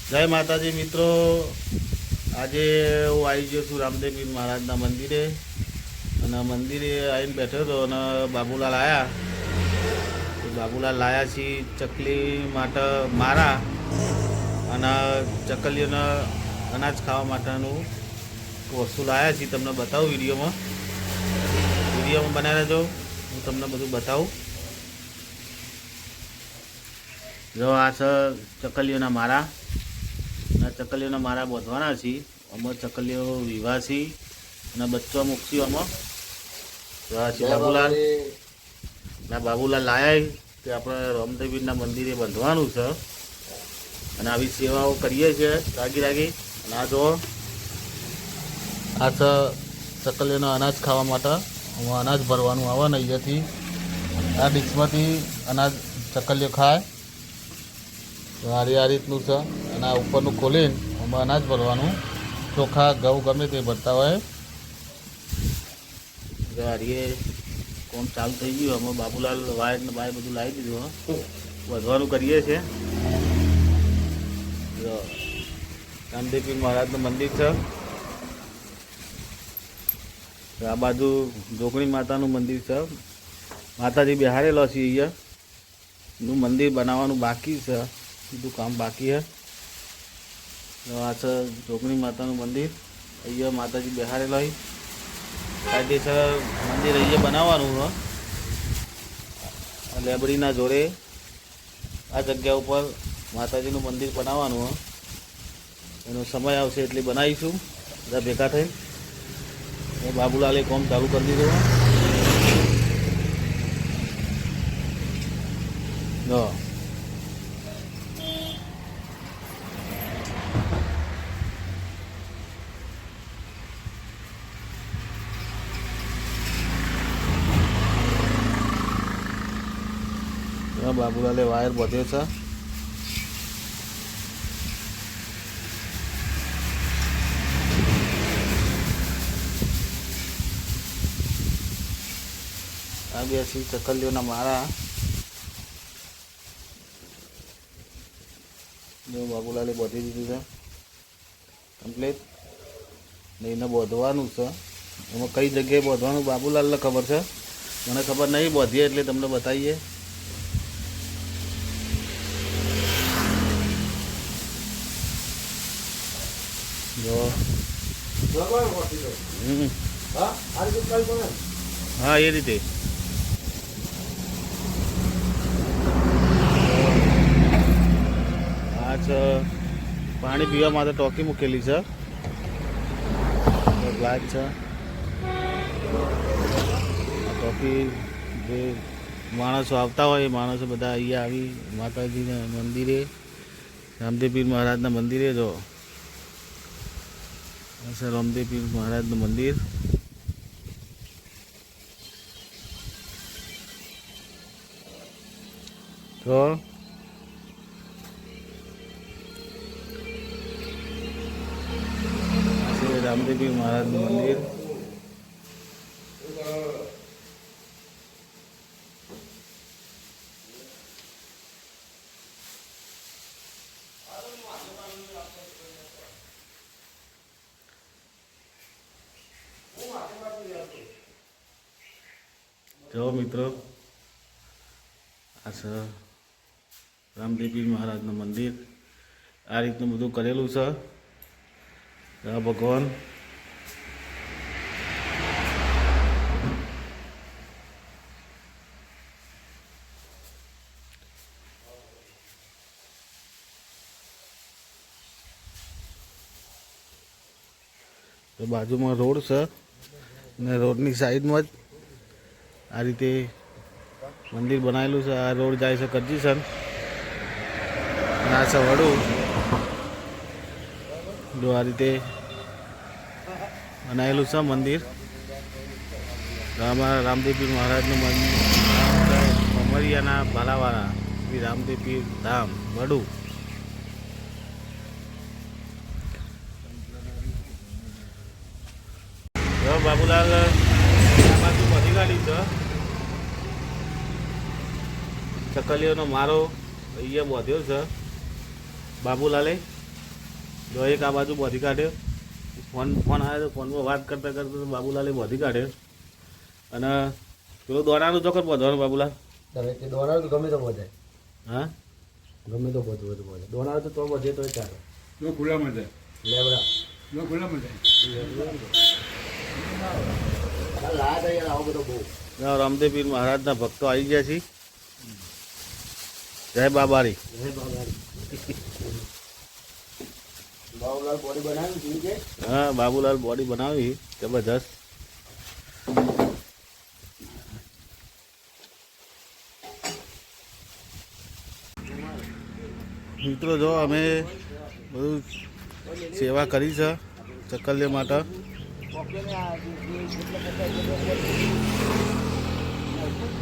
જય માતાજી મિત્રો, આજે હું આવી ગયો છું રામદેવ પીર મહારાજના મંદિરે. અને મંદિરે આવીને બેઠો હતો અને બાબુલાલ આવ્યા. બાબુલાલ લાયા છીએ ચકલી માટે મારા અને ચકલીઓને અનાજ ખાવા માટેનું વસ્તુ લાવ્યા છીએ. તમને બતાવું વિડીયોમાં બનાવી રહેજો, હું તમને બધું બતાવું. જો આ છે ચકલીઓના મારા. ચકલીઓના મારા બાંધવાના છીએ. આમાં ચકલીઓ વિવાહ છીએ અને બચ્ચો મૂકશી. આમાં બાબુલાલ લાયા કે આપણે રામદેવીરના મંદિરે બાંધવાનું છે અને આવી સેવાઓ કરીએ છીએ રાગી. અને આ જો આ છે ચકલીઓનો અનાજ ખાવા માટે. આમાં અનાજ ભરવાનું આવે ને અહીંયાથી આ ડીશમાંથી અનાજ ચકલીઓ ખાય. આ રીતનું છે અને આ ઉપરનું ખોલીને આમાં અનાજ ભરવાનું. ચોખા ઘઉં ગમે તે ભરતા હોય. હારીએ કોમ ચાલુ થઈ ગયું. અમે બાબુલાલ વાયર ને બાય બધું લાવી દીધું. વધવાનું કરીએ છીએ. રામદેવ પીર મહારાજનું મંદિર છે. આ બાજુ જોગણી માતાનું મંદિર છે. માતાજી બેહારેલો છે. અહીંયાનું મંદિર બનાવવાનું બાકી છે, બધું કામ બાકી છે. આ છે જોગણી માતાનું મંદિર. અહીંયા માતાજી બેહારેલો હોય. કાયદેસર મંદિર અહીંયા બનાવવાનું છે. લેબડીના જોડે આ જગ્યા ઉપર માતાજીનું મંદિર બનાવવાનું હોય. એનો સમય આવશે એટલે બનાવીશું બધા ભેગા થઈ. બાબુલાલે કોમ ચાલુ કરી દીધું. જો બાબુલાલે વાયર બધ્યો છે. આ બે ચકલીઓના મારા. જો બાબુલાલે બાંધી દીધું છે કમ્પ્લીટ. ને એને બાંધવાનું છે. એમાં કઈ જગ્યાએ બાંધવાનું બાબુલાલને ખબર છે, મને ખબર નહીં. બાંધીએ એટલે તમને બતાવીએ. જો હા એ રીતે આ છે પાણી પીવા માટે ટોકી મૂકેલી છે. ગ્લાસ છે. આ ટોકી જે માણસો આવતા હોય એ માણસો બધા અહીંયા આવી માતાજીના મંદિરે, રામદેવ પીર મહારાજના મંદિરે. જો રામદેવ પીર મહારાજનું મંદિર. તો રામદેવ પીર મહારાજનું મંદિર. જો મિત્રો આ છે રામદેવ પીર મહારાજનું મંદિર. આ રીતનું બધું કરેલું છે. આ ભગવાન તો બાજુમાં રોડ છે અને રોડની સાઈડમાં જ આ રીતે મંદિર બનાવેલું છે. આ રોડ જાય છે કરજીસન. આ છે વડું. જો આ રીતે બનાવેલું છે મંદિર. અમારા રામદેવ પીર મહારાજનું મંદિર અમરિયાના ભાલાવાળા શ્રી રામદેવ પીર ધામ વડું. બાબુલાલ આ બાજુ બધી ગાડી છે. ચકલીઓનો મારો અહીંયા બાંધ્યો છે બાબુલાલે. જો એક આ બાજુ બોધી કાઢ્યો, ફોન આવ્યો તો ફોનમાં વાત કરતાં કરતાં બાબુલાલે બોધી કાઢ્યો. અને પેલું દોરાનું ચોક્કસ બોધવાનું બાબુલાલ. દોરાનું તો ગમે તો બોધે. હા ગમે તો બધું બોધે. દોરાનું તો બધે તો ચાલે. જો ખુલ્લામાં જાય, લેબડા જો ખુલ્લામાં જાય. લાદ યાર આવો બધો બહુ. રામદેવ પીર મહારાજના ભક્તો આવી ગયા છે. જય બાબારી. બાબુલાલ બોડી બનાવી છે. હા બાબુલાલ બોડી બનાવી જબરજસ્ત. મિત્રો જો અમે બધું સેવા કરી છે ચકલીઓ માટે.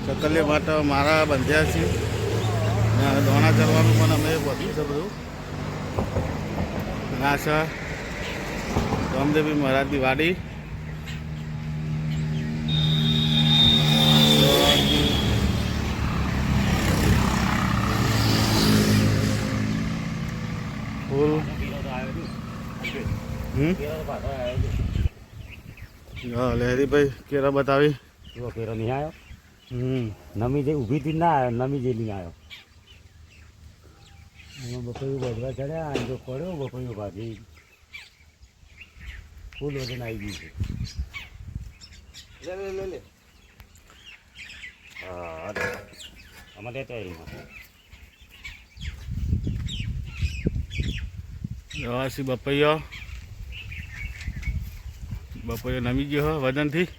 ચકલીઓ માટે મારા બંધ્યા છે. અને દોણા કરવાનું પણ અમે બધું છે બધું. અને આ છે રામદેવી મહારાજની વાડી. ફૂલ લહેરીભાઈ કેરા બતાવી. જો કેરો નહીં આવ્યો. નમી જે ઊભી થી ના આવ્યો, નમી જે નહીં આવ્યો. એમાં બપૈયું બધવા ચડ્યા, અને જો પડ્યો બપૈયું ભાજી ફૂલ વજન આવી ગયું છે. લે. હા અમારે તૈયારીમાં રવાસી બપૈયો નમી ગયો વજનથી.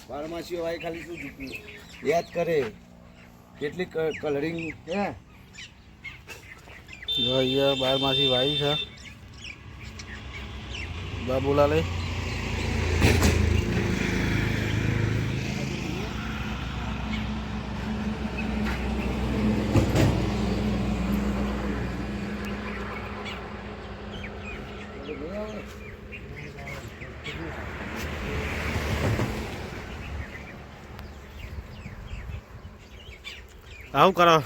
બારમાસીઓ વાય ખાલી શું ઝૂક્યું યાદ કરે કેટલી કલરિંગ હે. જો અહીંયા બારમાસી વાઈ છે બાબુલાલે. આવું કરો.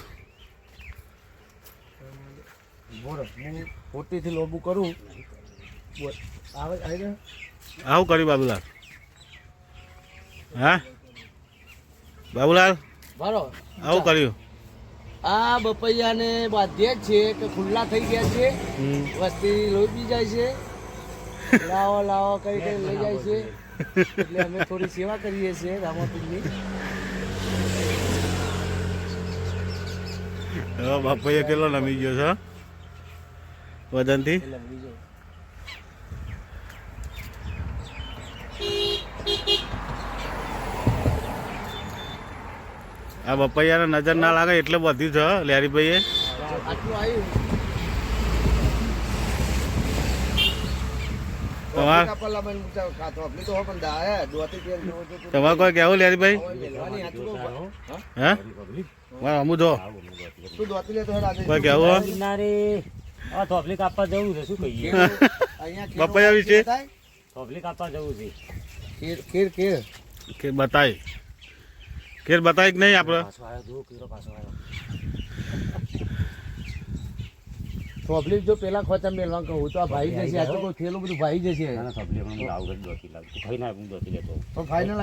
બોલો હું ખોટીથી લોબું કરું આવે આવી આવું કર્યું બાબુલાલ. હા બાબુલાલ બરો આવું કર્યું. આ બપૈયાને બાંધ્યા જ છે કે ખુલ્લા થઈ ગયા છે. વસ્તી લોબી જાય છે. લાવો કઈ લઈ જાય છે. એટલે અમે થોડી સેવા કરીએ છીએ રામાપીરની. બાપૈયો કેટલો નમી ગયો છે વજનથી. આ બપૈયાને નજર ના લાગે એટલે બધી છે લેરીભાઈએ. આટલું આવ્યું તમારે કોઈ કહેવું લેરીભાઈ? હે અમુ જો કોઈ કહેવું આ થોફલી કાપવા જવું છે, શું કહીએ? બપૈયા વિશે થોફલી કાપવા જવું છે. કે બતાય કે બતાય કે નહીં આપણે? પાછો આવ્યો, જો કેરો પાછો આવ્યો. પબ્લિક જો પેલા ખોચા મેળવા કહું તો આ ભાઈ જશે. આ તો કોઈ થેલું બધું ભાઈ જશે. ના થોફલી હું આવું દોતી લાગતું ખાઈ ના હું દોતી લેતો. તો ફાઇનલ